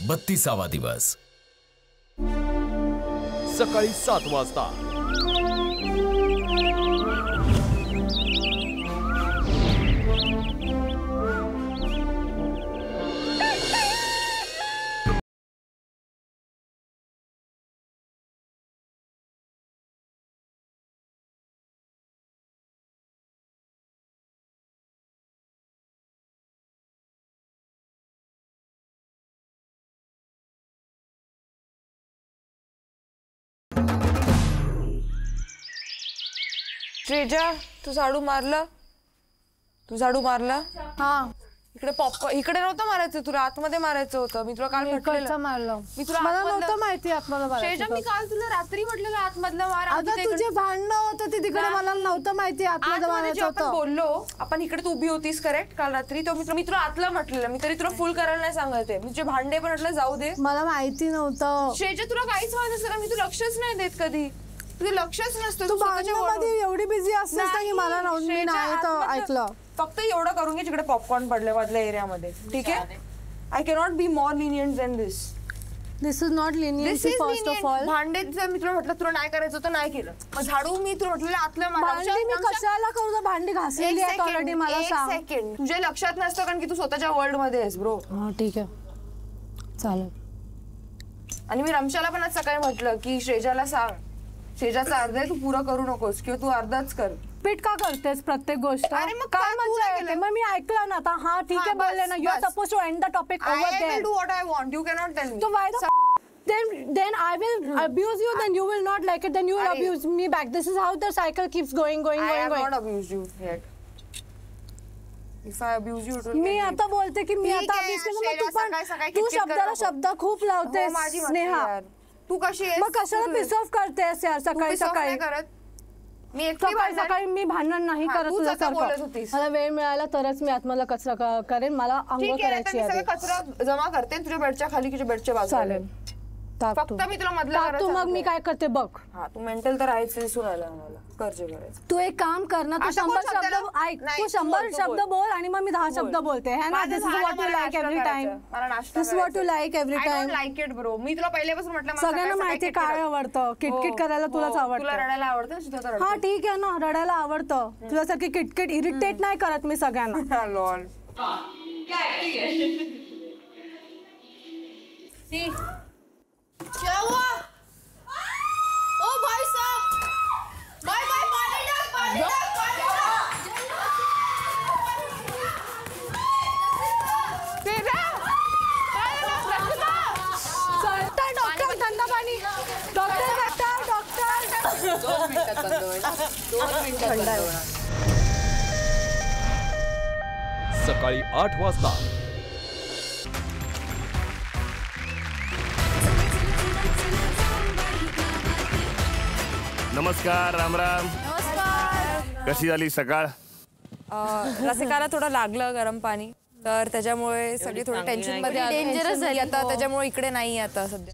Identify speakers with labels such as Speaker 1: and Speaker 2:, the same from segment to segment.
Speaker 1: 32वा दिवस
Speaker 2: सकाळी 7 वाजता।
Speaker 3: श्रेजा, तू झाडू मारला?
Speaker 4: हाँ।
Speaker 3: इकडे इकडे नव्हतं मारायचं, तुला आतमध्ये मारायचं होतं। मी तुला काल म्हटलेलं
Speaker 4: मारलं।
Speaker 3: मी तुला
Speaker 4: मला नव्हतं माहिती आतमध्ये मारायचं।
Speaker 3: श्रेजा, मी काल तुला रात्री म्हटलेलं आतमधलं मार।
Speaker 4: आता तुझे भांडण होतं ते तिकडे, मला नव्हतं माहिती आतमध्ये मारायचं होतं।
Speaker 3: आपण बोललो, आपण इकडे तू उभी होतीस करेक्ट काल रात्री, तो मी तुला आतलं म्हटलेलं। मी तरी तुला फुल करायला नाही सांगते, मी तुझे भांडे पण म्हटलं जाऊ दे।
Speaker 4: मला माहिती नव्हतं।
Speaker 3: श्रेजा, तुला काहीच माहित नसतं, मी तुला लक्षच नाही देत कधी, तुझं लक्षच नसतं।
Speaker 4: तू भांडणामध्ये एवढी बिझी असतेस की मला मी नाही तर ऐकलं।
Speaker 3: फक्त एवढं करून घे, जिकडे पॉपकॉर्न पडले मधल्या एरियामध्ये, ठीक आहे? I cannot be more lenient than this.
Speaker 4: This is not lenient first of all.
Speaker 3: भांडे मी तुला म्हटलं तुला नाही करायचं होतं, नाही केलं। मग झाडू मी तुला म्हटलं आतलं
Speaker 4: भांडी मी कशाला करू? भांडी घासलेली आहेत ऑलरेडी, मला सांग।
Speaker 3: एक सेकंड, तुझ्या लक्षात नसतं कारण की तू स्वतःच्या वर्ल्ड मध्ये आहेस ब्रो।
Speaker 4: हां ठीक आहे, चालेल।
Speaker 3: आणि मी रमशाला पण आज सकाळी म्हटलं की श्रेजाला सांग, श्रेजाचा अर्धा तू पुरा करू नकोस किंवा तू अर्धाच कर।
Speaker 4: पीठ का करतेस प्रत्येक गोष्ट?
Speaker 3: अरे मग
Speaker 4: काय मजा येते? मग मी ऐकलं ना आता। हां ठीक आहे बोलले ना, you are supposed to end the topic over there.
Speaker 3: I will do what I want, you cannot tell me.
Speaker 4: So why the then I will abuse you, then you will not like it, then you will abuse me back. This is how the cycle keeps going.
Speaker 3: I have not abused you yet. If I abuse you,
Speaker 4: मी आता बोलते की मी आता abuse करतो, तू शब्दाला शब्द खूप लावतेस स्नेहा।
Speaker 3: तू कशी आहेस?
Speaker 4: मग कशाला पिस ऑफ करतेस यार सकाळी सकाळी?
Speaker 3: मी एकटी
Speaker 4: सकाळी मी भांडण नाही करत तुझ्यासारखं। मला वेळ मिळाला तरच मी आतमधला कचरा करेन, मला अंघोळ करायची आहे।
Speaker 3: कचरा जमा करते तुझ्या बेडच्या खाली, तुझ्या बेडच्या बाजूला।
Speaker 4: चालेल,
Speaker 3: फक्त मी तुला मधला
Speaker 4: तू मग मी काय करते बघ।
Speaker 3: हां, तू मेंटल तर आहेस, दिसून आला मला करजे करायचं।
Speaker 4: तू एक काम कर ना, तू 100 शब्द ऐक, तू 100 शब्द बोल आणि मग मी 10 शब्द बोलते है ना। This is what you like every time. This is what you like every time.
Speaker 3: I don't like it bro. मी तुला पहिल्यापासून म्हटलं मला
Speaker 4: सगळ्यांना माहिती काय आवडतं, किटकिट करायला तुलाच आवडतं।
Speaker 3: तुला रडायला आवडतं, सुद्धा रडते।
Speaker 4: हां ठीक आहे ना, रडायला आवडतं। तुझ्यासारखी किटकिट इरिटेट नाही करत मी सगळ्यांना।
Speaker 3: लॉल
Speaker 5: क्या हुआ? ओ भाई साहब, बाय बाय, पानी डाल, पानी डाल, पानी डाल।
Speaker 3: तेरा
Speaker 4: डॉक्टर डॉक्टर थंड पाणी, डॉक्टर डॉक्टर डॉक्टर।
Speaker 3: 2 मिनिटात बंद होईल, 2 मिनिटात बंद होईल।
Speaker 2: सकाळी 8 वाजता।
Speaker 6: नमस्कार, राम राम।
Speaker 3: नमस्कार।
Speaker 6: कशी झाली सकाळ?
Speaker 3: रसिकाला थोडं लागलं गरम पाणी, तर त्याच्यामुळे सगळी थोडी टेन्शन मध्ये
Speaker 5: डेंजरस झाली
Speaker 3: आता, त्याच्यामुळे इकडे नाही आता सध्या।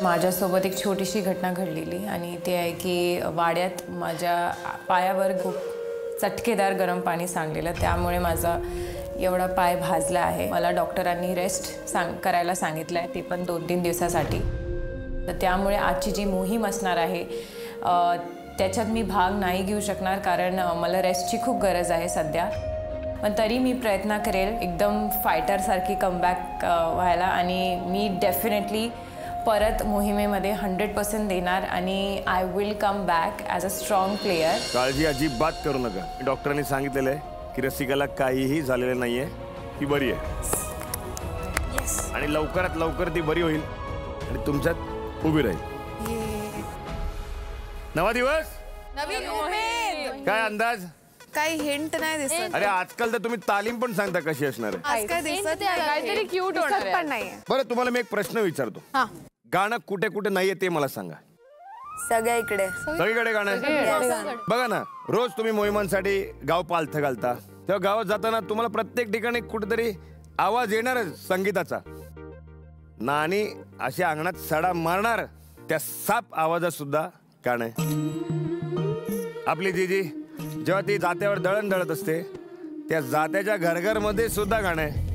Speaker 7: माझ्यासोबत एक छोटीशी घटना घडलेली आणि ते आहे की वाड्यात माझ्या पायावर खूप चटकेदार गरम पाणी सांडलेलं, त्यामुळे माझा एवढा पाय भाजला आहे। मला डॉक्टरांनी रेस्ट करायला सांगितलं आहे, ते पण 2-3 दिवसासाठी। तर त्यामुळे आजची जी मोहीम असणार आहे त्याच्यात मी भाग नाही घेऊ शकणार, कारण मला रेस्टची खूप गरज आहे सध्या। पण तरी मी प्रयत्न करेल एकदम फायटरसारखी कमबॅक व्हायला, आणि मी डेफिनेटली परत मोहिमेमध्ये 100% देणार आणि I will come back as a strong player.
Speaker 6: काळजी अजिबात करू नका। डॉक्टरांनी सांगितलेलं आहे की रसिकाला काहीही झालेलं नाही आहे, ती बरी आहे आणि लवकरात लवकर ती बरी होईल आणि तुमच्यात उभी राहील। नवा दिवस,
Speaker 5: नवीन उमेद।
Speaker 6: काय अंदाज?
Speaker 5: काही हिंट नाही दिसत।
Speaker 6: अरे आजकाल तर तुम्ही तालीम पण सांगता कशी असणार आहे।
Speaker 5: आज काय दिसत नाही, काहीतरी क्यूट होणार पण नाही।
Speaker 6: बरं, तुम्हाला मी एक प्रश्न विचारतो, गाणं कुठे कुठे नाहीये ते मला सांगा।
Speaker 3: सगळ्या इकडे,
Speaker 6: सगळीकडे गाणं बघा ना। रोज तुम्ही मोहिमांसाठी गाव पालथं घालता, तेव्हा गावात जाताना तुम्हाला प्रत्येक ठिकाणी कुठेतरी आवाज येणारच संगीताचा ना, आणि अशा अंगणात सडा मारणार त्या साप आवाजात सुद्धा गाणं आहे। आपली जीजी जेव्हा ती जात्यावर दळण दळत असते, त्या जात्याच्या घरघर मध्ये सुद्धा गाणं आहे।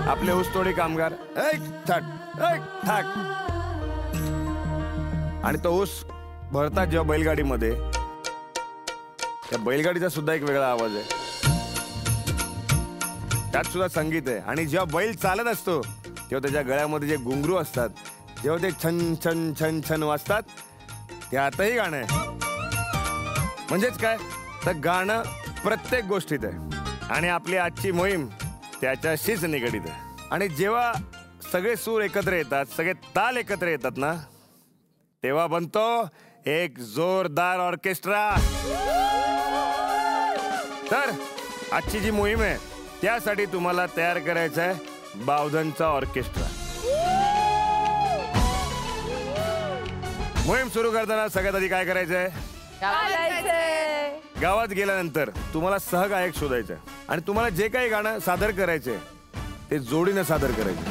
Speaker 6: आपले ऊसतोडी कामगार एक ठाक एक ठाक, आणि तो ऊस भरतात जेव्हा बैलगाडीमध्ये, त्या बैलगाडीचा सुद्धा एक वेगळा आवाज आहे, त्यात सुद्धा संगीत आहे. आणि जेव्हा बैल चालत असतो तेव्हा त्याच्या गळ्यामध्ये जे घुंगरू असतात, जेव्हा ते छन छन छन छन वाजतात, त्यातही गाणं आहे. म्हणजेच काय तर गाणं प्रत्येक गोष्टीत आहे. आणि आपली आजची मोहीम त्याच्याशीच निगडीत आहे. आणि जेव्हा सगळे सूर एकत्र येतात, सगळे ताल एकत्र येतात ना, तेव्हा बनतो एक जोरदार ऑर्केस्ट्रा. तर आजची जी मोहीम आहे त्यासाठी तुम्हाला तयार करायचं आहे बावधनचा ऑर्केस्ट्रा. मोहीम सुरू करताना सगळ्यात आधी काय करायचंय, गावात गेल्यानंतर तुम्हाला सहगायक शोधायचं आणि तुम्हाला जे काही गाणं सादर करायचंय ते जोडीनं सादर करायचं.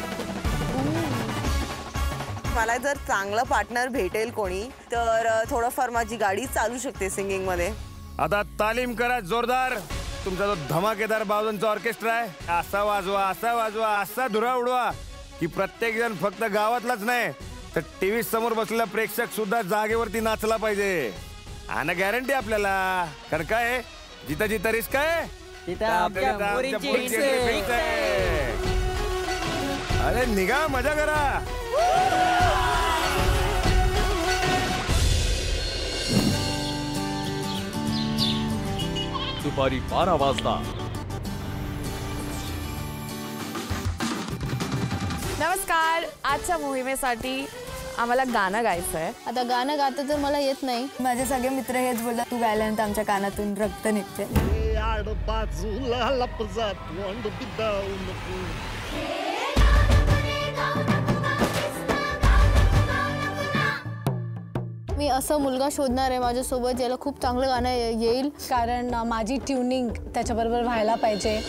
Speaker 1: मला जर चांगलं पार्टनर भेटेल कोणी तर थोडंफार माझी गाडी चालू शकते सिंगिंग मध्ये.
Speaker 6: आता तालीम करा जोरदार. तुमचा जो धमाकेदार बावधनचा ऑर्केस्ट्रा आहे, असा वाजवा असा वाजवा असा धुरा उडवा की प्रत्येक जण फक्त गावातलाच नाही तर टीव्ही समोर बसलेला प्रेक्षक सुद्धा जागेवरती नाचला पाहिजे. आणि गॅरंटी आपल्याला, कारण काय जिथं जिथं रिस्क आहे अरे निघा मजा करा.
Speaker 2: दुपारी 12 वाजता.
Speaker 3: नमस्कार. आजच्या मोहिमेसाठी आम्हाला गाणं गायचं आहे.
Speaker 5: आता गाणं गातं तर मला येत नाही. माझे सगळे मित्र हेच बोलतात, तू गायल्यानंतर आमच्या कानातून रक्त निघते. मी असं मुलगा शोधणार आहे माझ्यासोबत ज्याला खूप चांगलं गाणं येईल,
Speaker 4: कारण माझी ट्युनिंग त्याच्याबरोबर व्हायला पाहिजे.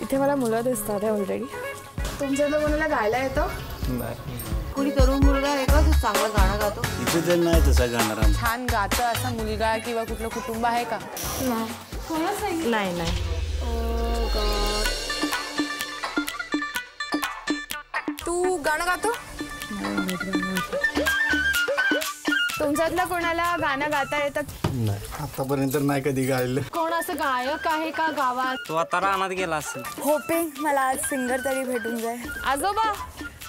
Speaker 3: इथे मला मुलं दिसतात ऑलरेडी. तुमच्यातलं कोणाला गायला येतं?
Speaker 1: कुणी तरुण मुलगा आहे का जो चांगलं गाणं गातो?
Speaker 8: इथे तर नाही तसं गाणार.
Speaker 3: छान गातं असा मुलगा किंवा कुठलं कुटुंब आहे का? नाही नाही. तू गाणं गातो? तुमच्यातलं कोणाला गाणं गाता येतं?
Speaker 8: नाही, आतापर्यंत नाही कधी गायलं.
Speaker 4: कोण असं गायक आहे का गावात?
Speaker 9: तो आता रानात गेला असेल.
Speaker 5: होपिंग मला आज सिंगर तरी भेटून जाईल.
Speaker 3: आजोबा,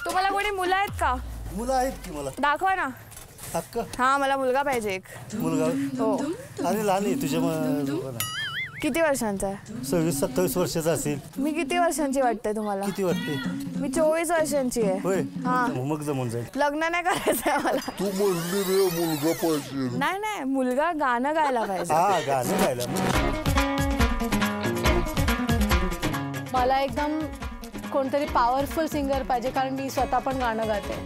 Speaker 3: तुम्हाला कोणी मुलं आहेत का?
Speaker 8: मुलं आहेत की मला.
Speaker 3: दाखवा ना.
Speaker 8: हक्क
Speaker 3: हा, मला मुलगा पाहिजे एक.
Speaker 8: मुलगा
Speaker 3: हो.
Speaker 8: आणि लहान आहे तुझ्या.
Speaker 3: किती वर्षांचा आहे?
Speaker 8: 26-27 वर्षाचा असेल.
Speaker 3: मी किती वर्षांची वाटते तुम्हाला?
Speaker 8: किती वाटते?
Speaker 3: मी 24 वर्षांची आहे.
Speaker 8: होय,
Speaker 3: हा.
Speaker 8: मग जमून जाईल.
Speaker 3: लग्न नाही करायचंय मला.
Speaker 8: तू बोलली रे मुलगा पाहिजे.
Speaker 3: नाही नाही, मुलगा गाणं गायला पाहिजे.
Speaker 8: हा, गाणं गायला.
Speaker 4: मला एकदम कोणतरी पॉवरफुल सिंगर पाहिजे, कारण मी स्वतः पण गाणं गाते.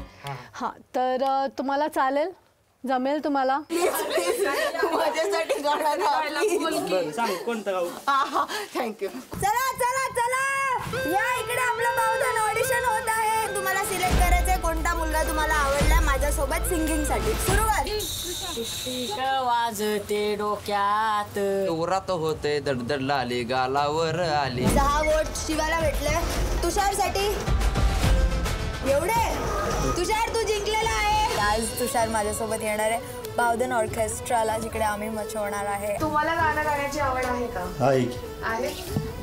Speaker 4: हा, तर तुम्हाला चालेल, जमेल तुम्हाला?
Speaker 1: माझ्यासाठी गाणं गायला
Speaker 9: सांग कोणतं गाऊ.
Speaker 1: थँक्यू.
Speaker 5: चला चला चला, या इकडे आपलं बावधन ऑडिशन होत आहे. तुम्हाला सिलेक्ट करायचंय कोणता मुलगा तुम्हाला आवडला माझ्यासोबत सिंगिंग साठी. सुरुवात.
Speaker 9: वाजते डोक्यात, उरात होते दडदड आली गालावर आली.
Speaker 5: 6 वोट शिवाला भेटले. तुषार साठी एवढे. तुषार तू जिंकलेला आहे. आज तुषार माझ्यासोबत येणार आहे बावधन ऑर्केस्ट्राला, जिकडे आम्ही मचवणार आहे.
Speaker 3: तुम्हाला गाणं गाण्याची आवड आहे का? आहे.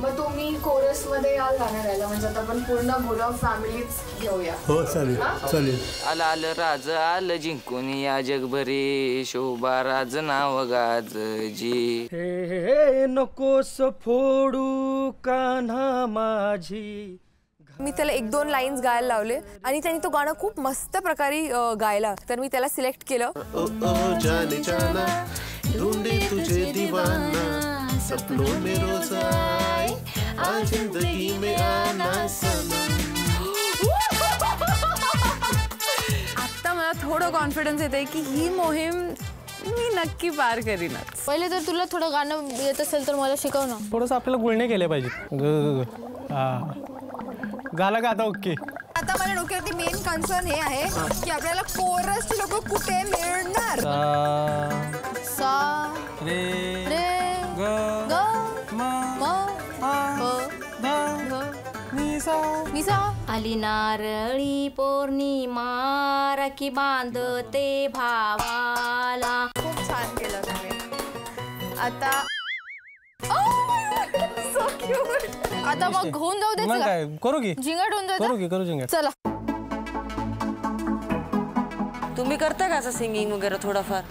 Speaker 3: मग तुम्ही कोरस मध्ये याल गाणं गायला, म्हणजे आता आपण पूर्ण गुलाब फॅमिलीच घेऊया.
Speaker 8: हो चालेल चालेल.
Speaker 9: आलं आलं राज आलं जिंकून या जगभरी, शोभा राज नाव गाजजी.
Speaker 10: हे नकोस फोडू कान्हा माझी.
Speaker 3: मी त्याला 1-2 लाईन्स गायला लावले आणि त्याने तो गाणं खूप मस्त प्रकारे गायला, तर मी त्याला सिलेक्ट केलं.
Speaker 11: ओ जाने जाना ढूंढे तुझे दीवाना, सपनों में रोज आए आज जिंदगी में आना सनम.
Speaker 3: आता मला थोडं कॉन्फिडन्स येते की ही मोहीम मी नक्की पार करीनच.
Speaker 5: पहिले तर तुला थोडं गाणं येत असेल तर मला शिकव ना.
Speaker 10: थोडंसं आपल्याला गुळणे केले पाहिजे. गाला गाता ओके.
Speaker 5: आता मला डोक्यावरती मेन कन्सर्न हे आहे की आपल्याला कोरसची लोक कुठे मिळणार. सा रे ग आली नारळी पौर्णिमा राखी बांधते भावाला.
Speaker 3: खूप छान केलं तुम्ही. आता सो क्यूट.
Speaker 4: आता मग होऊन जाऊ दे.
Speaker 10: मग काय करू की
Speaker 4: झिंगाट होऊन जाऊ
Speaker 10: करू की करू झिंगाट.
Speaker 4: चला.
Speaker 1: तुम्ही करता का असं सिंगिंग वगैरे थोडंफार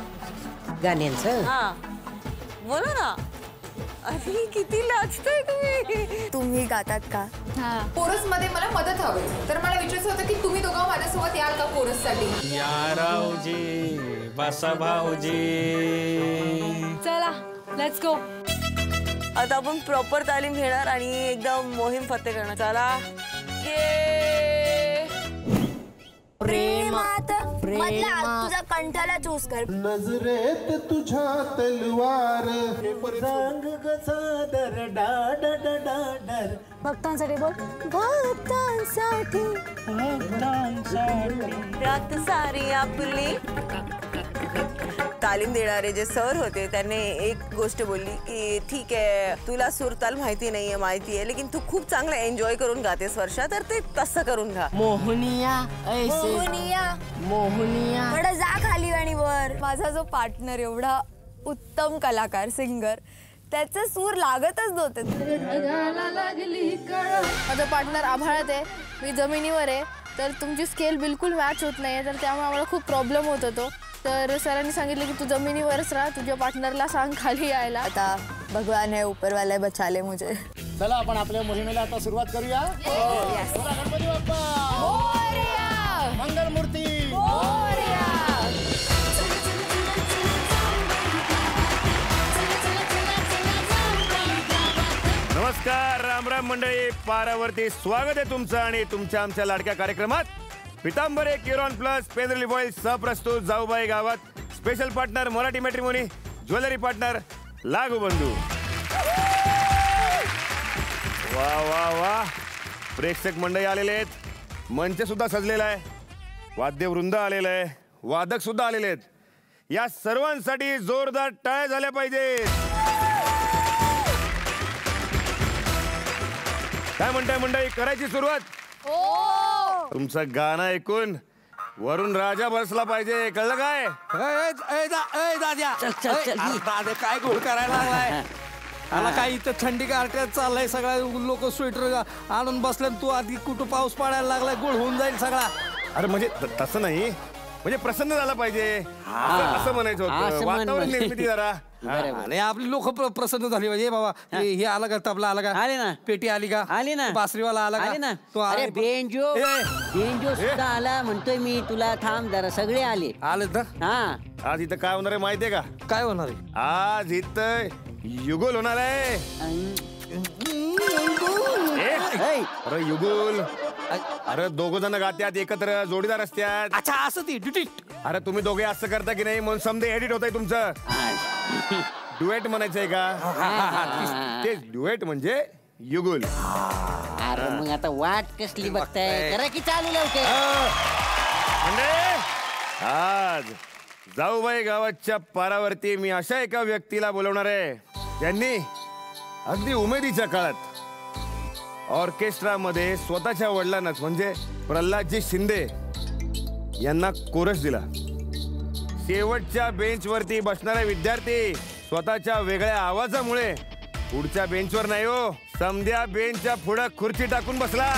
Speaker 12: गाण्यांचं?
Speaker 1: हा बोला ना. अरे किती लाजताय तुम्ही.
Speaker 5: तुम्ही गातात का?
Speaker 3: कोरस मध्ये मला मदत हवी, तर मला विचारायचं होतं की तुम्ही दोघं माझ्यासोबत याल का कोरस साठी?
Speaker 10: या रावजी बसा भाऊजी.
Speaker 4: चला लेट्स गो.
Speaker 1: आता आपण प्रॉपर तालीम घेणार आणि एकदम मोहीम फत्ते करणार. चला
Speaker 5: प्रेमात मधला तुझा कंठाला चूज कर.
Speaker 11: नजरेत तुझ्या तलवार
Speaker 8: रंग गसादर डाड डाडर.
Speaker 4: भक्तांसाठी बोल.
Speaker 5: भक्तांसाठी
Speaker 1: रात सारी आपली. तालीम देणारे जे सर होते त्यांनी एक गोष्ट बोलली की ठीक आहे तुला सूरताल माहिती नाहीये माहिती आहे, लेकिन तू खूप चांगलं एन्जॉय करून गातेस वर्षा, तर ते तसं करून घा.
Speaker 5: मोहनिया मोहनिया थोडं जा खाली आणि वर. माझा जो पार्टनर एवढा उत्तम कलाकार सिंगर, त्याचे सूर लागतच नव्हते.
Speaker 3: माझा पार्टनर आभाळात आहे, मी जमिनीवर आहे, तर तुमची स्केल बिलकुल मॅच होत नाही, तर त्यामुळे आम्हाला खूप प्रॉब्लेम होत होतो. तर सरांनी सांगितलं की तू जमिनीवरच राहा, तुझ्या पार्टनरला सांग खाली यायला.
Speaker 5: आता भगवान है ऊपर वाले बचा ले मुझे.
Speaker 8: चला आपण आपल्या मोहिमेला आता सुरुवात करूया. गणपती बाप्पा मंगल मूर्ती.
Speaker 6: नमस्कार राम राम मंडळी, पारावरती स्वागत आहे तुमचं आणि तुमच्या आमच्या लाडक्या कार्यक्रमात. पितांबरे क्युरॉन प्लस पेंद्रली बॉईल सहप्रस्तुत जाऊबाई गावात. Special partner Marathi matrimony, jewellery partner लागू बंधू. वा वा वा, प्रेक्षक मंडळी आलेले आहेत, मंच सुद्धा सजलेला आहे, वाद्यवृंद आलेलं आहे, वादक सुद्धा आलेले आहेत. या सर्वांसाठी जोरदार टाळ्या झाल्या पाहिजेत. काय म्हणताय मंडळी, करायची सुरुवात? तुमचं गाणं ऐकून वरून राजा बसला पाहिजे, कळलं काय?
Speaker 10: दादा काय गोड करायला लागलाय? आला काय इथं थंडी गारट्यात चाललाय, सगळा लोक स्वेटर आणून बसले, तू आधी कुठं पाऊस पडायला लागलाय, गोळ होऊन जाईल सगळा.
Speaker 6: अरे म्हणजे तसं नाही, म्हणजे प्रसन्न झाला पाहिजे असं म्हणायचं होतं. वातावरण निर्मिती जरा.
Speaker 10: आणि आपली लोक प्रसन्न झाली पाहिजे. बाबा हे आला का, तबला आला का,
Speaker 12: आले ना,
Speaker 10: पेटी आली का,
Speaker 12: आली ना,
Speaker 10: बासरीवाला आला
Speaker 12: आले
Speaker 10: का,
Speaker 12: ना,
Speaker 10: तो
Speaker 12: अरे बेंजो सुद्धा आला. म्हणतोय मी तुला थांब जरा, सगळे आले.
Speaker 10: आले ना.
Speaker 6: हा, आज इथं काय होणार आहे माहितीये का?
Speaker 10: काय होणार आहे
Speaker 6: आज इथं युगल होणार आहे. अरे युगल, अरे दोघ जण गात्यात एकत्र, जोडीदार असतात.
Speaker 10: अच्छा असं ती ड्युटी.
Speaker 6: अरे तुम्ही दोघे असं करता की नाही म्हणून समजे एडिट होत आहे तुमचं. ड्युएट म्हणायचंय का? ते ड्युएट म्हणजे युगल.
Speaker 12: अरे मग आता वाट कसली बघताय, करा की चालू लवकर.
Speaker 6: म्हणजे आज जाऊबाई गावाच्या पारावरती मी अशा एका व्यक्तीला बोलवणार आहे ज्यांनी अगदी उमेदीच्या काळात ऑर्केस्ट्रामध्ये स्वतःच्या वडिलांनाच म्हणजे प्रल्हादजी शिंदे यांना कोरस दिला. शेवटच्या बेंचवरती बसणारे विद्यार्थी स्वतःच्या वेगळ्या आवाजामुळे पुढच्या बेंचवर नाही हो, समध्या बेंचच्या पुढे खुर्ची टाकून बसला.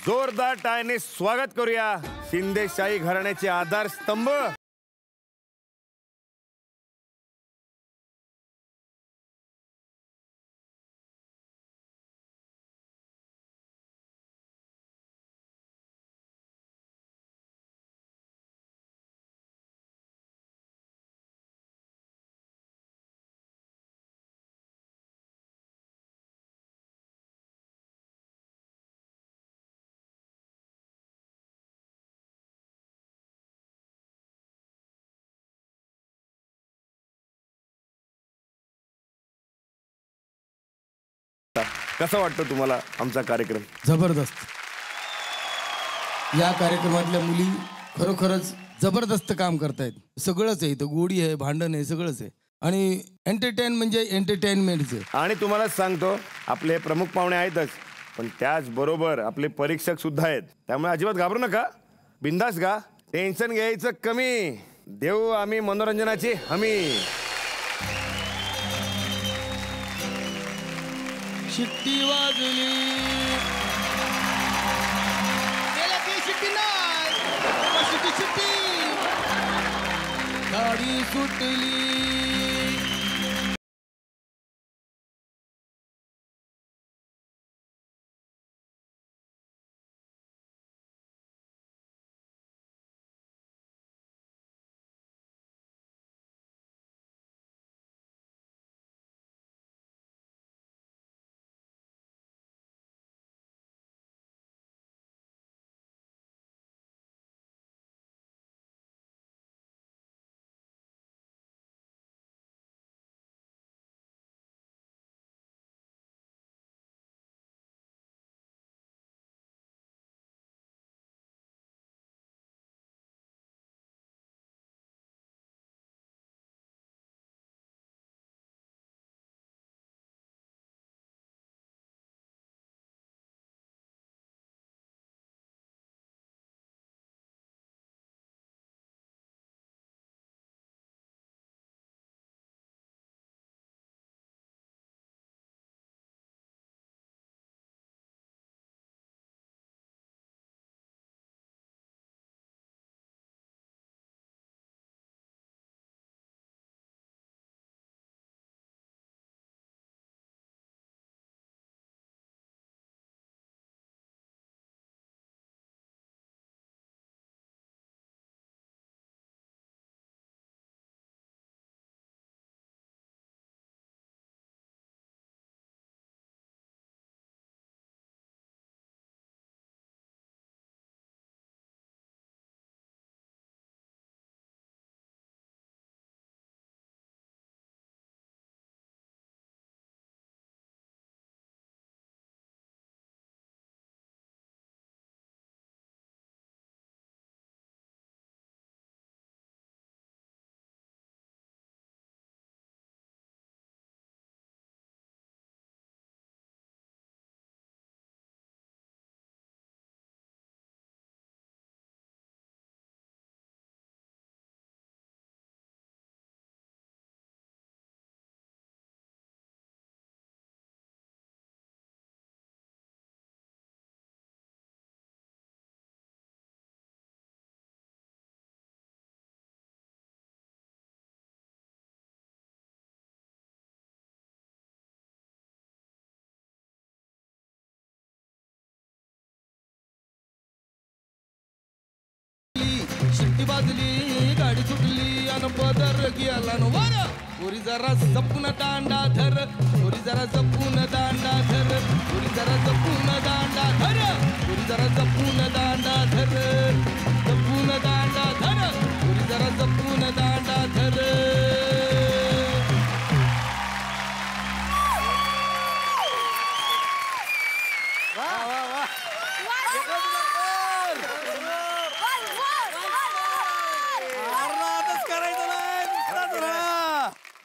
Speaker 6: जोरदार टाळ्याने स्वागत करूया शिंदेशाही घराण्याचे आधारस्तंभ कसा वाटतो तुम्हाला आमचा कार्यक्रम?
Speaker 13: जबरदस्त. या कार्यक्रमातल्या मुली खरोखरच जबरदस्त काम करतायत. सगळंच आहे इथं, गोडी आहे, भांडण आहे, सगळंच आहे.
Speaker 10: आणि एंटरटेन म्हणजे एंटरटेनमेंटचं.
Speaker 6: आणि तुम्हाला सांगतो आपले प्रमुख पाहुणे आहेतच, पण त्याचबरोबर आपले परीक्षक सुद्धा आहेत. त्यामुळे अजिबात घाबरू नका, बिंदास गा, टेन्शन घ्यायचं कमी. देऊ आम्ही मनोरंजनाची हमी.
Speaker 10: शिट्टी वाजली, शिट्टी गाडी सुटली. शिट्टी वाजली, गाडी सुटली आणि पदर गेला न वर. पोरी जरा जपून दांडा धर, पोरी जरा जपून दांडा धर, पोरी जरा जपून दांडा धर, पोरी जरा जपून दांडा धर, जपून दांडा धर, पोरी जरा जपून दांडा धर.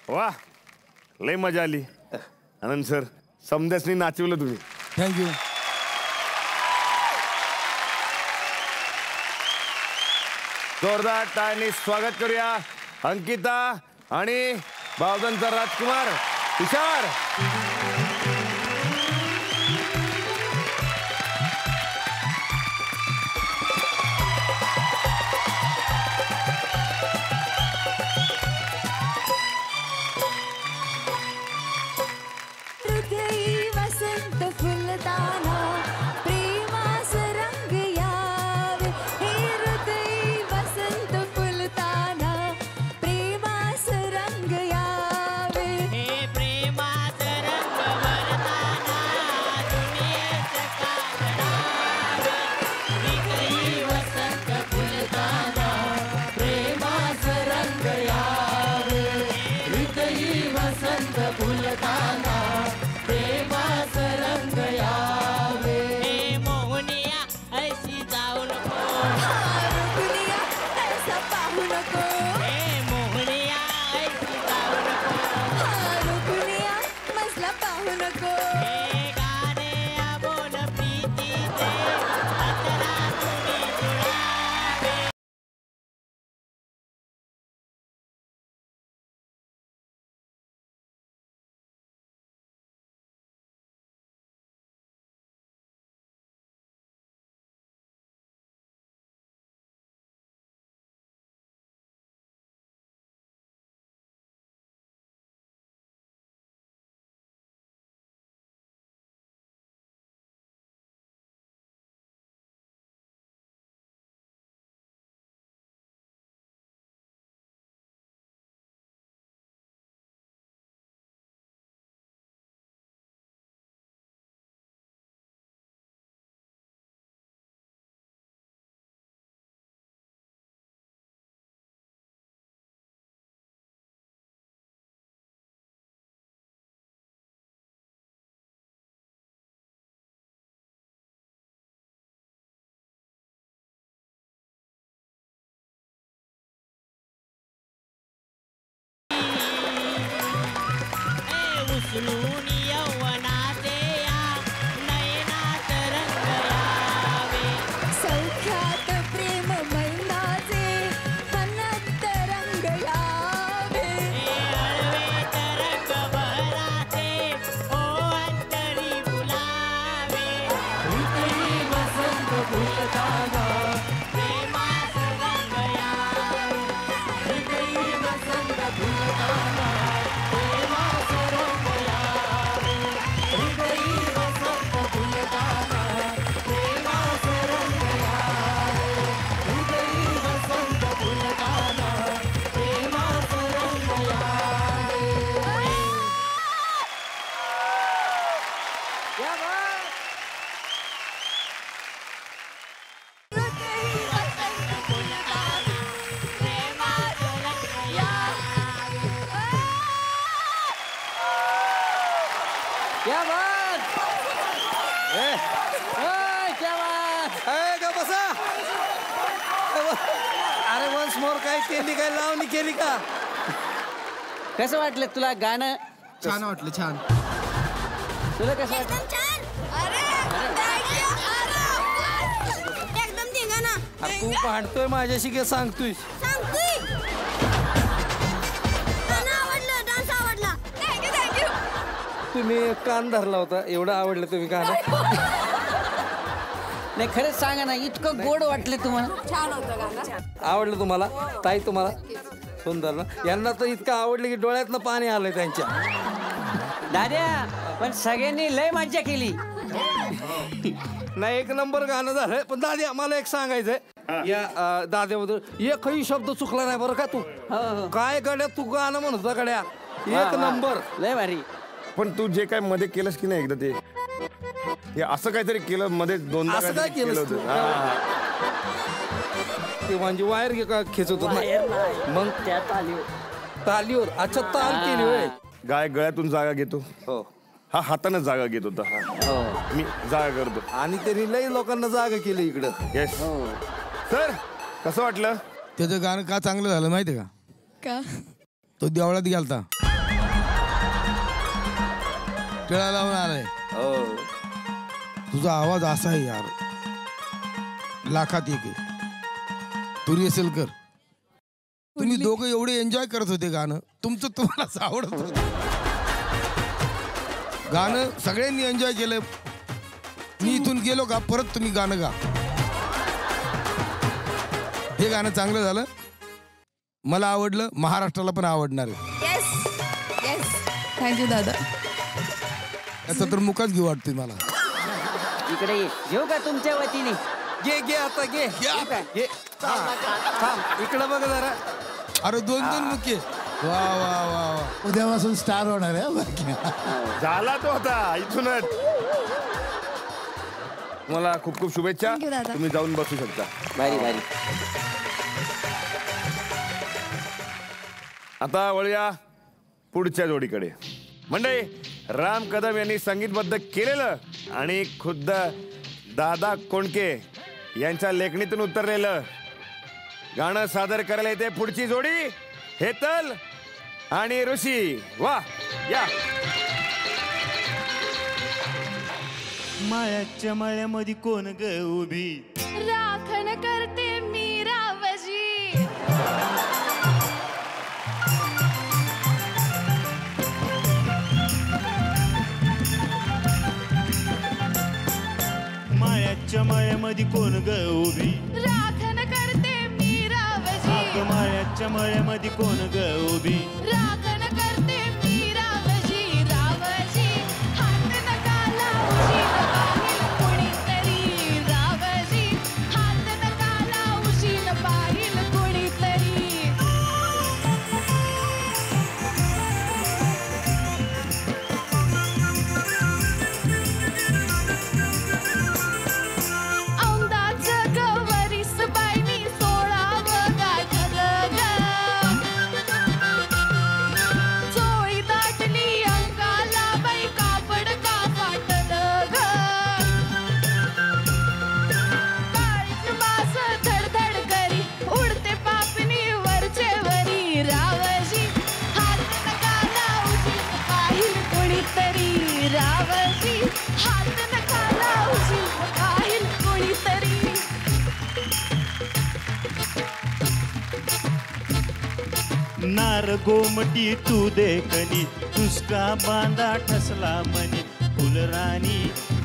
Speaker 6: वा, लय मजा आली. आनंद सर, समद्यासनी नाचवलं तुम्ही.
Speaker 10: थँक्यू.
Speaker 6: जोरदार टाळ्यांनी स्वागत करूया अंकिता आणि बावधनचा राजकुमार तुषार.
Speaker 13: प्रेमास रंग उचलून यौवनाचे या नयनात रंग यावे
Speaker 5: सौख्यात प्रेम मैनाचे मनात रंग यावे
Speaker 13: हळवेत रंग बहराचे ओ अंतरी फुलावे हृदयी वसंत फुलताना प्रेमात रंग यावे हृदयी वसंत फुलताना प्रेमात रंग यावे हृदयी वसंत फुलताना प्रेमात रंग यावे हृदयी वसंत फुलताना प्रेमात रंग यावे
Speaker 12: क्या बात क्या बात
Speaker 10: का बसा अरे वन्स मोर काय केली काय लावणी केली का
Speaker 12: कसं वाटलं तुला गाणं
Speaker 10: छान वाटलं छान
Speaker 12: तुला कसं वाटलं
Speaker 5: एकदम धिंगाणा
Speaker 10: तू भांडतोय माझ्याशी काय सांगतोय
Speaker 5: आवडलं डान्स आवडला थँक्यू
Speaker 10: तुम्ही कान धरला होता एवढं आवडलं तुम्ही गाणं
Speaker 12: नाही खरंच सांगा ना इतकं गोड वाटलं तुम्हाला
Speaker 5: छान होतं गाणं
Speaker 10: आवडलं तुम्हाला ताई तुम्हाला सुंदर ना यांना तर इतकं आवडलं की डोळ्यातनं पाणी आलंय त्यांच्या
Speaker 12: दाद्या पण सगळ्यांनी लय मज्जा केली
Speaker 10: नाही एक नंबर गाणं झालंय पण दाद्या मला एक सांगायचंय या दाद्याबद्दल एकही शब्द चुकला नाही बरं का तू काय गड्या तू गाणं म्हणत होता गड्या एक नंबर
Speaker 12: लय भारी
Speaker 6: पण तू जे काय मध्ये केलंस की नाही एकदा ते हे असं काहीतरी केलं मध्ये दोनदा
Speaker 10: असं काय
Speaker 6: काहीतरी
Speaker 10: केलं
Speaker 6: होतं. हा.
Speaker 10: ते म्हणजे वायर खेचत होत मग
Speaker 12: त्या
Speaker 10: तालीवर अच्छा ताल केली होय
Speaker 6: गाय गळ्यातून जागा घेतो
Speaker 10: हो
Speaker 6: हा हातानं जागा घेत होता हा मी जागा करतो
Speaker 10: आणि त्यांनी लई लोकांना जागा केली इकडं
Speaker 6: येस सर कसं वाटलं
Speaker 14: त्याचं गाणं का चांगलं झालं माहितीये
Speaker 3: का
Speaker 14: तो देवळात गेलता टिळा लावून आलाय तुझा आवाज असा आहे यार लाखात एक आहे सूर्यसेलकर तुम्ही दोघं एवढे एन्जॉय करत होते गाणं तुमचं तुम्हालाच आवडत होतं गाणं सगळ्यांनी एन्जॉय केलं मी इथून गेलो का परत तुम्ही गाणं गा हे गाणं चांगलं झालं मला आवडलं महाराष्ट्राला पण आवडणार आहे
Speaker 3: थँक्यू दादा
Speaker 14: याचा तर मुकाच घेऊ वाटतोय मला
Speaker 12: इकडे ये घेऊ का तुमच्या वतीने
Speaker 10: घे आता घे थांब इकडं बघ जरा
Speaker 14: अरे दोन मुके वा वा वा वा
Speaker 8: उद्यापासून स्टार होणार आहे
Speaker 6: झाला तो आता इथूनच मला खूप खूप शुभेच्छा तुम्ही जाऊन बसू शकता
Speaker 12: भारी भारी
Speaker 6: आता वळूया पुढच्या जोडीकडे मंडळी राम कदम यांनी संगीतबद्ध केलेलं आणि खुद्द दादा कोंडके यांच्या लेखणीतून उतरलेलं गाणं सादर करायला येते पुढची जोडी हेतल आणि ऋषी वा या
Speaker 15: माळ्याच्या माळ्यामध्ये कोण ग उभी
Speaker 3: राखण करते मी रावजी
Speaker 15: माळ्याच्या माळ्यामध्ये कोण ग उभी
Speaker 3: राखण करते मी रावजी
Speaker 15: माळ्याच्या माळ्यामध्ये कोण ग उभी
Speaker 3: राखण करते मी रावजी रावजी हात नका लावशी पाहिल कोणीतरी रावजी हात नका लावशी पाहिल कोणीतरी औंदाचं गवरीस बाई मी सोळावं गाठ ग
Speaker 15: नार गोमटी तू देखणी तुसका बांधा ठसला मनी फुलराणी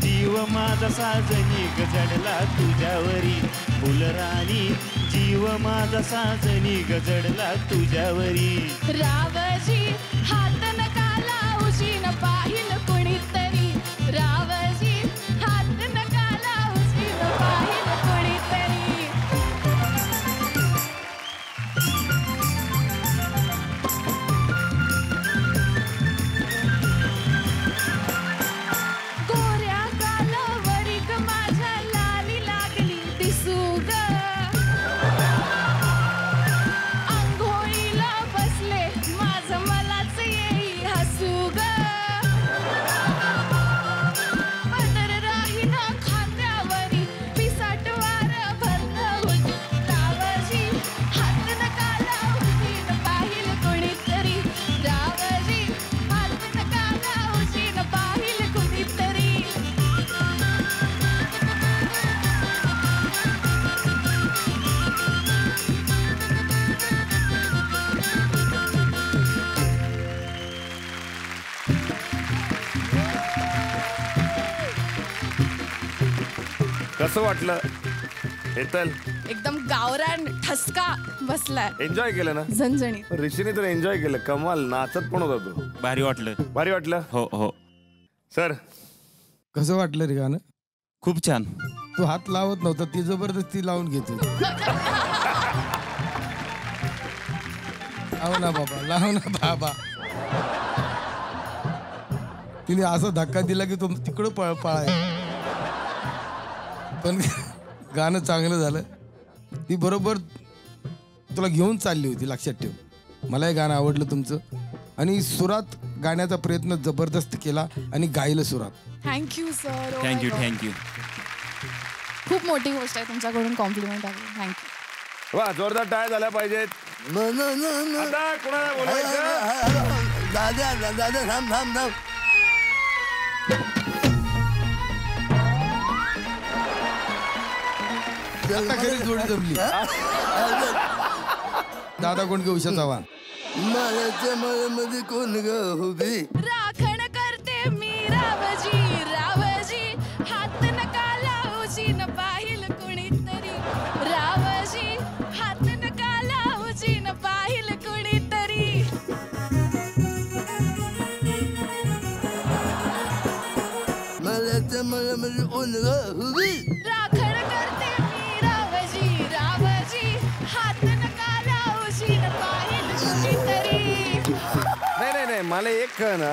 Speaker 15: जीव माझा साजनी गजडला तुझ्यावरी फुलराणी जीव माझा साजनी गजडला तुझ्यावरी
Speaker 3: रावजी हात नका लावशी न पाहिल कुणीतरी रावजी हात नका लावशी न पाहिल कुणीतरी गोऱ्या कालावरी ग माझ्या लाली लागली दिसू ग अंघोळीला बसले माझं मलाच येई हसू ग पदर राहीना खांद्यावरी पिसाट वार भरलं होती रावजी हात नका लावशी न पाहिल कोणीतरी रावजी हात नका लावशी न पाहिल कोणीतरी
Speaker 6: कसं वाटलं हेतल?
Speaker 3: एकदम गावरान ठसका बसलाय
Speaker 6: एन्जॉय केलं ना?
Speaker 3: झणझणीत
Speaker 6: ऋषीने तर एन्जॉय केलं. कमाल, नाचत पण होता तो.
Speaker 15: भारी वाटलं.
Speaker 6: भारी वाटलं?
Speaker 15: हो हो.
Speaker 6: सर
Speaker 14: कसं वाटलं रे गाणं?
Speaker 15: खूप छान.
Speaker 14: तू हात लावत नव्हता, ती जबरदस्ती लावून घेते. लाव ना बाबा, लाव ना बाबा. तिने असा धक्का दिला की तुम तिकडं पळाय. पण गाणं चांगलं झालं. ती बरोबर तुला घेऊन चालली होती, लक्षात ठेव. मलाही गाणं आवडलं तुमचं. आणि सुरात गाण्याचा प्रयत्न जबरदस्त केला आणि गायलं सुरात.
Speaker 3: Thank you sir.
Speaker 15: Thank you thank you.
Speaker 3: खूप मोठी गोष्ट आहे तुमच्याकडून कॉम्प्लिमेंट आली. थँक्यू.
Speaker 6: वा, जोरदार टाळ्या झाल्या पाहिजेत. आता कोणाला बोलायचं?
Speaker 16: दादा दादा थांब थांब थांब.
Speaker 14: आता खरी जोडी जमली. दादा कोण उषा चव्हाण.
Speaker 16: मायाच्या मायामध्ये कोण ग उभी
Speaker 3: राखण करते मी रावजी रावजी हात नका लावशी न पाहिल कुणीतरी रावजी हात नका लावशी न पाहिल कुणीतरी
Speaker 16: मायाच्या मायामध्ये कोण ग उभी
Speaker 3: राखण करते मी रावजी रावजी हात नका लावशी न पाहिल कुणीतरी.
Speaker 6: नाही नाही, मला एक कळ ना,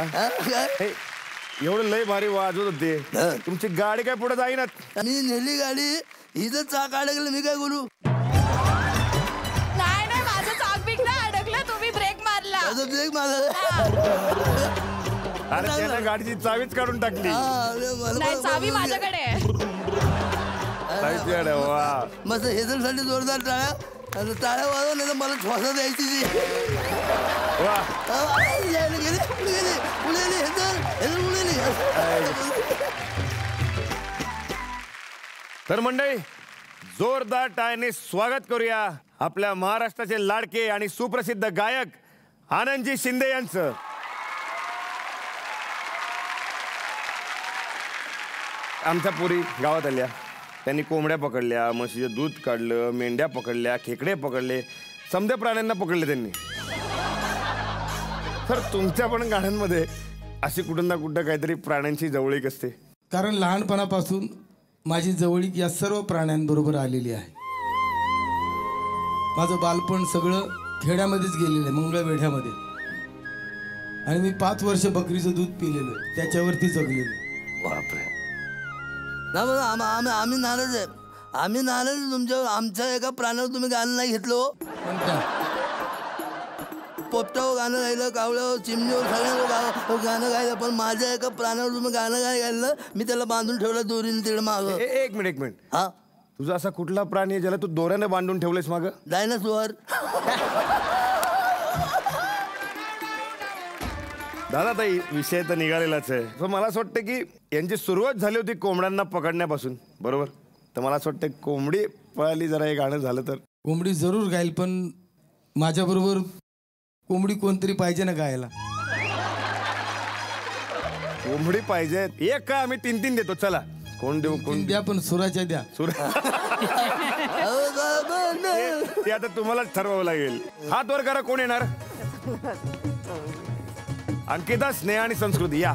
Speaker 6: एवढं लय भारी वाजवत होते. तुमची गाडी काय पुढे जाईना.
Speaker 16: मी नेली गाडी, हिचं चाक अडकलं, मी काय बोलू?
Speaker 3: नाही नाही, माझं चाक बिक नाही अडकलं, तुम्ही ब्रेक मारला.
Speaker 16: ब्रेक मारला.
Speaker 6: अरे त्यानं गाडीची चावीच काढून टाकली.
Speaker 3: नाही, चावी माझ्याकडे आहे.
Speaker 6: वा,
Speaker 16: मस्त हेजलसाठी जोरदार टाळ्या. टाळ्या वाजव, नाही तर मला श्वासा द्यायची ती.
Speaker 6: तर मंडळी, जोरदार टाळ्याने स्वागत करूया आपल्या महाराष्ट्राचे लाडके आणि सुप्रसिद्ध गायक आनंदजी शिंदे यांचं. आमच्या पुरी गावात आल्या, त्यांनी कोंबड्या पकडल्या, म्हशीचं दूध काढलं, मेंढ्या पकडल्या, खेकडे पकडले, समद्या प्राण्यांना पकडले त्यांनी. तर तुमच्या पण गाण्यांमध्ये अशी कुठं ना कुठं काहीतरी प्राण्यांची जवळीक असते.
Speaker 14: कारण लहानपणापासून माझी जवळीक या सर्व प्राण्यांबरोबर आलेली आहे. माझं बालपण सगळं खेड्यामध्येच गेलेलं आहे, मंगळवेढ्यामध्ये. आणि मी 5 वर्ष बकरीचं दूध पिलेलं, त्याच्यावरती जगलेलं.
Speaker 16: बापरे. आम्ही नाराज आहे. आम्ही नाराज तुमच्यावर. आमच्या एका प्राण्यावर तुम्ही गाणं नाही घेतलं. पोपटावर गाणं गायलं, कावळ्यावर, चिमणीवर, सगळ्यांवर गाणं गायलं, पण माझ्या एका प्राण्यावर तुम्ही गाणं गायलं. मी त्याला बांधून ठेवलं दोरीने तिकडे मागं.
Speaker 6: एक मिनिट. हा, तुझा असा कुठला प्राणी आहे ज्याला तू दोऱ्याने बांधून ठेवलेस मागं?
Speaker 16: डायनासोर.
Speaker 6: दादा ताई, विषय तर निघालेलाच आहे. पण मला असं वाटतं की यांची सुरुवात झाली होती कोंबड्यांना पकडण्यापासून, बरोबर? तर मला असं वाटतं कोंबडी पळाली जरा हे गाणं झालं तर.
Speaker 14: कोंबडी जरूर गाईल, पण माझ्याबरोबर कोंबडी कोणतरी पाहिजे ना गायला.
Speaker 6: कोंबडी पाहिजे एक का आम्ही 3 देतो. चला कोण देऊ कोण
Speaker 14: द्या पण सुराच्या द्या.
Speaker 6: ते आता तुम्हालाच ठरवावं लागेल. हात वर करा कोण येणार. अंकिता, स्नेहा आणि संस्कृती या.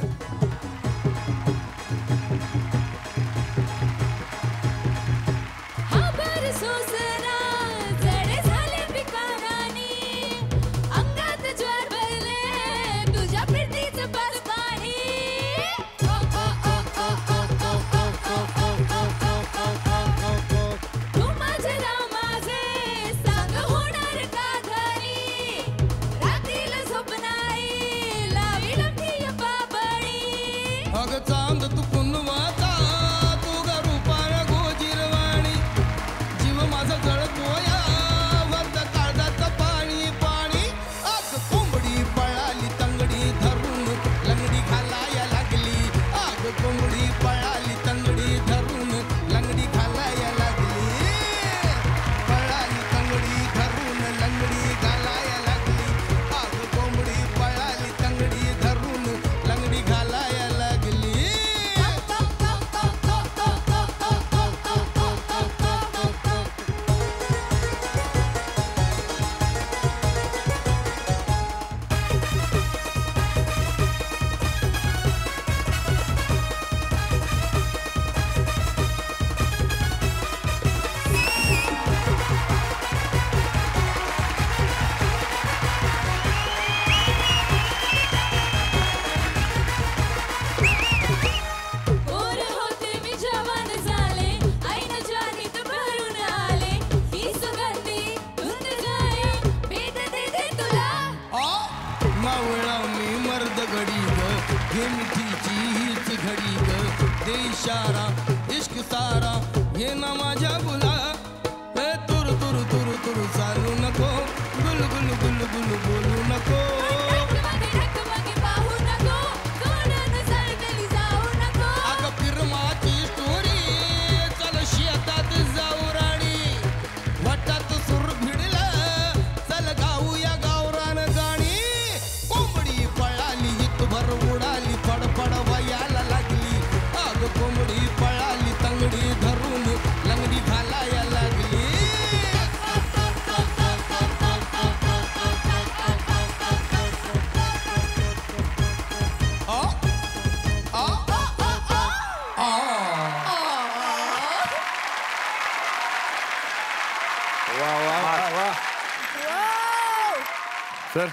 Speaker 6: सर,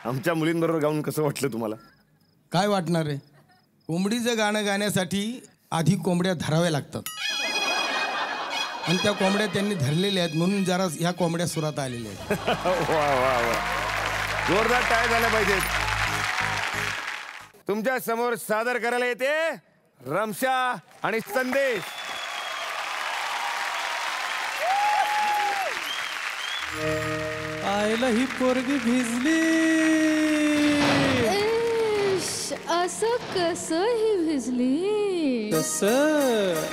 Speaker 6: आमच्या मुलींबरोबर गाऊन कसं वाटलं तुम्हाला?
Speaker 14: काय वाटणार आहे? कोंबडीचं गाणं गाण्यासाठी आधी कोंबड्या धराव्या लागतात आणि त्या कोंबड्या त्यांनी धरलेल्या आहेत म्हणून जरा ह्या कोंबड्या सुरात आलेल्या आहेत.
Speaker 6: वा वा वा, जोरदार टाळ्या झाल्या पाहिजेत. तुमच्या समोर सादर करायला येते रमशा आणि संदेश.
Speaker 17: आईला ही पोरगी भिजली.
Speaker 3: असं कसं ही भिजली?
Speaker 17: कसं?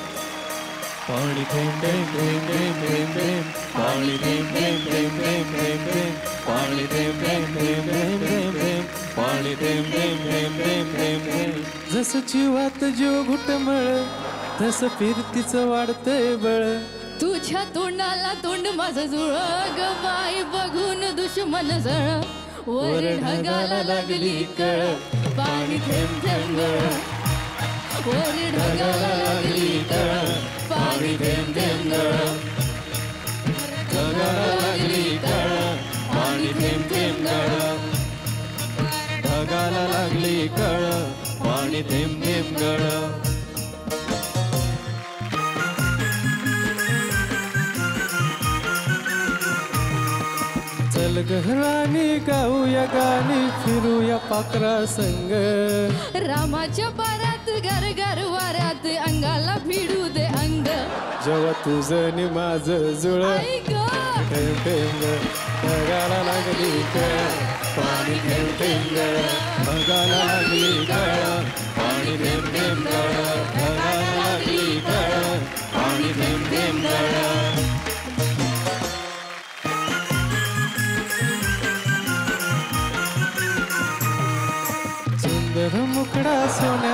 Speaker 17: पाणी थेंब थेंब थेंब थेंब थेंब थेंब, पाणी थेंब थेंब थेंब थेंब थेंब थेंब, पाणी थेंब थेंब थेंब थेंब थेंब थेंब, पाणी थेंब थेंब थेंब थेंब थेंब थेंब. जसं जीवात जीव घुटमळ तसं फिरतीचं वाढतंय बळ.
Speaker 3: तुझ्या तोंडाला तोंड माझं जुळ ग बाई बघून दुश्मन जळ. वर ढगाला लागली कळ पाणी थेंब थेंब गळ. वर ढगाला लागली कळ पाणी थेंब थेंब गळ.
Speaker 17: ढगाला लागली कळ पाणी थेंब थेंब गळ. ढगाला लागली कळ पाणी थेंब थेंब गळ. चल गहरानी गाऊया गाणी फिरूया पाखरा संग.
Speaker 3: रामाच्या पारात घर घर वाऱ्यात अंगाला भिडू दे अंग.
Speaker 17: जेव्हा तुझं नि माझं जुळ थेंब थेंब ढगाला लागली कळ पाणी थेंब थेंब गळ. ढगाला लागली कळ पाणी थेंब थेंब गळ. ढगाला लागली कळ पाणी थेंब थेंब गळ.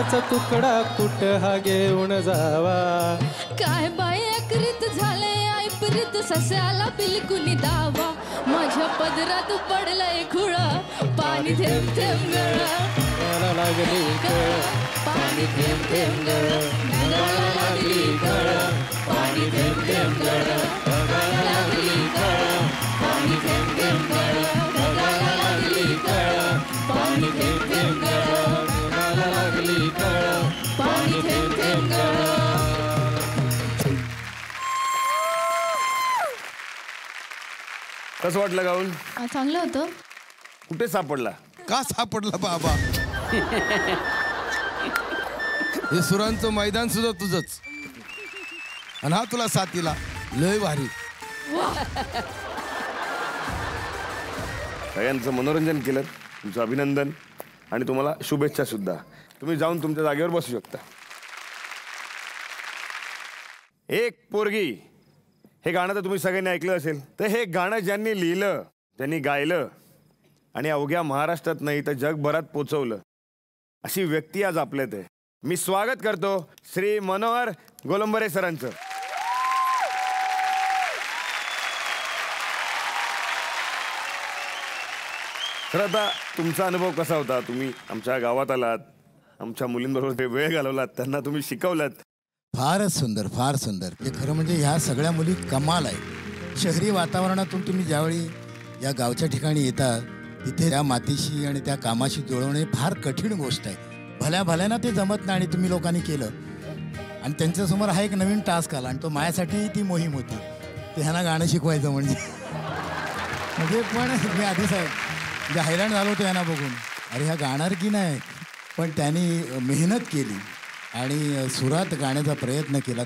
Speaker 17: सोन्याचा तुकडा कुठ हा घेऊन जावा.
Speaker 3: काय बाई अकरीत झाले ऐपरीत सस्याला बिलकुनी दावा. माझ्या पदरात पडलंय खुळ पाणी थेंब थेंब गळ
Speaker 17: लागली कळ
Speaker 3: पाणी थेंब थेंब गळ ढगाला लागली कळ पाणी थेंब थेंब गळ ढगाला लागली कळ पाणी थेंब थेंब गळ ढगाला लागली कळ पाणी थेंब थेंब गळ ढगाला लागली कळ पाणी थेंब थेंब गळ.
Speaker 6: कसं वाटलं गाऊन?
Speaker 3: चांगलं होतं.
Speaker 6: कुठे सापडला?
Speaker 14: का सापडला बाबा? हे सुरांचं मैदान सुद्धा तुझंच आणि हा तुला साथीला. लय भारी.
Speaker 6: सगळ्यांचं मनोरंजन केलं. तुमचं अभिनंदन आणि तुम्हाला शुभेच्छा सुद्धा. तुम्ही जाऊन तुमच्या जागेवर बसू शकता. एक पोरगी हे गाणं तर तुम्ही सगळ्यांनी ऐकलं असेल. तर हे गाणं ज्यांनी लिहिलं, त्यांनी गायलं आणि अवघ्या महाराष्ट्रात नाही तर जगभरात पोचवलं अशी व्यक्ती आज आपल्यात आहे. मी स्वागत करतो श्री मनोहर गोलंबरे सरांचं. तर आता तुमचा अनुभव कसा होता? तुम्ही आमच्या गावात आलात, आमच्या मुलींबरोबर वेळ घालवलात, त्यांना तुम्ही शिकवलात.
Speaker 8: फारच सुंदर, फार सुंदर. हे खरं म्हणजे ह्या सगळ्या मुली कमाल आहे. शहरी वातावरणातून तुम्ही ज्यावेळी या गावच्या ठिकाणी येतात तिथे त्या मातीशी आणि त्या कामाशी जुळवणे फार कठीण गोष्ट आहे. भल्या भल्यानं ते जमत नाही आणि तुम्ही लोकांनी केलं. आणि त्यांच्यासमोर हा एक नवीन टास्क आला आणि तो माझ्यासाठी ती मोहीम होती. ते ह्यांना गाणं शिकवायचं म्हणजे पण मी आधी साहेब म्हणजे हैराण झालो होतो यांना बघून. अरे ह्या गाणार की नाही. पण त्यांनी मेहनत केली आणि सुरात गाण्याचा प्रयत्न केला.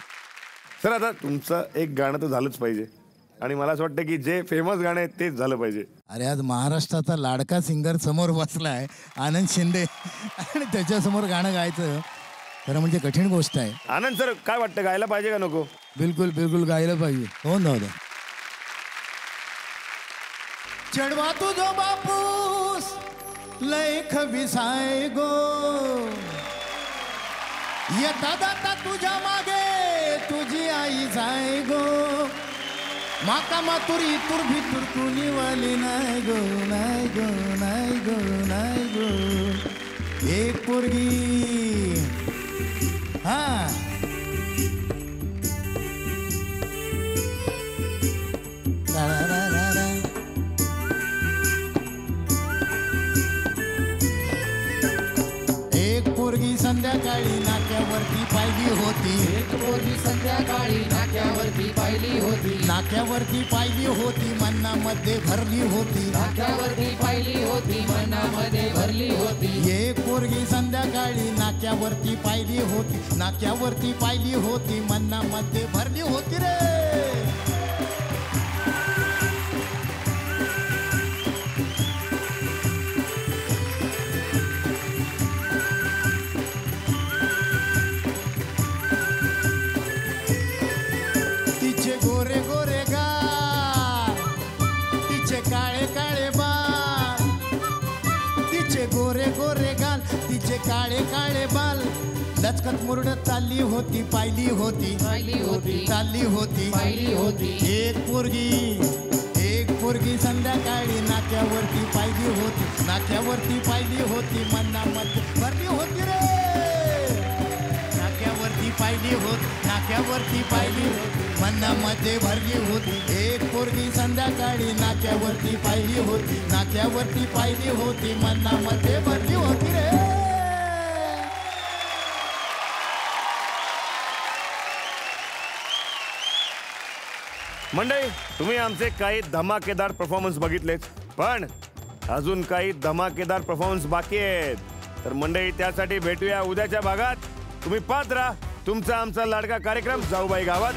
Speaker 6: सर आता तुमचं एक गाणं तर झालंच पाहिजे आणि मला असं वाटतं की जे फेमस गाणं आहे तेच झालं पाहिजे.
Speaker 8: अरे आज महाराष्ट्राचा लाडका सिंगर समोर बसला आहे आनंद शिंदे आणि त्याच्यासमोर गाणं गायचं खरं म्हणजे कठीण गोष्ट आहे.
Speaker 6: आनंद सर काय वाटतं, गायला पाहिजे का नको?
Speaker 14: बिलकुल बिलकुल गायला पाहिजे.
Speaker 8: हो नव्हतं. चढवा तुझो बापूस लैख विसाय गो येता जाता तुझ्या मागे तुझी आई जाय गो माका मातुरी तुर भीतुर कुणी वाली नाही गो नाही गो नाही गो नाही गो. एक पोरगी हा पोरगी संध्याकाळी नाक्यावरती पाहिली होती. एक पोरगी संध्याकाळी नाक्यावरती पाहिली होती. नाक्यावरती पाहिली होती मनामध्ये भरली होती. नाक्यावरती पाहिली होती मनामध्ये भरली होती. एक पोरगी संध्याकाळी नाक्यावरती पाहिली होती. नाक्यावरती पाहिली होती मनामध्ये भरली होती रे. काळे काळे बाल लचकत मुरडत चालली होती पाहिली होती चालली होती पाहिली होती. एक पोरगी संध्याकाळी नाक्यावरती पाहिली होती. नाक्यावरती पाहिली होती मनामध्ये भरली होती रे. नाक्यावरती पाहिली होती. नाक्यावरती पाहिली होती मनामध्ये भरली होती. एक पोरगी संध्याकाळी नाक्यावरती पाहिली होती. नाक्यावरती पाहिली होती मनामध्ये भरली होती रे.
Speaker 6: मंडळी तुम्ही आमचे काही धमाकेदार परफॉर्मन्स बघितलेत पण अजून काही धमाकेदार परफॉर्मन्स बाकी आहेत. तर मंडळी त्यासाठी भेटूया उद्याच्या भागात. तुम्ही पाहत राहा तुमचा आमचा लाडका कार्यक्रम जाऊबाई गावात.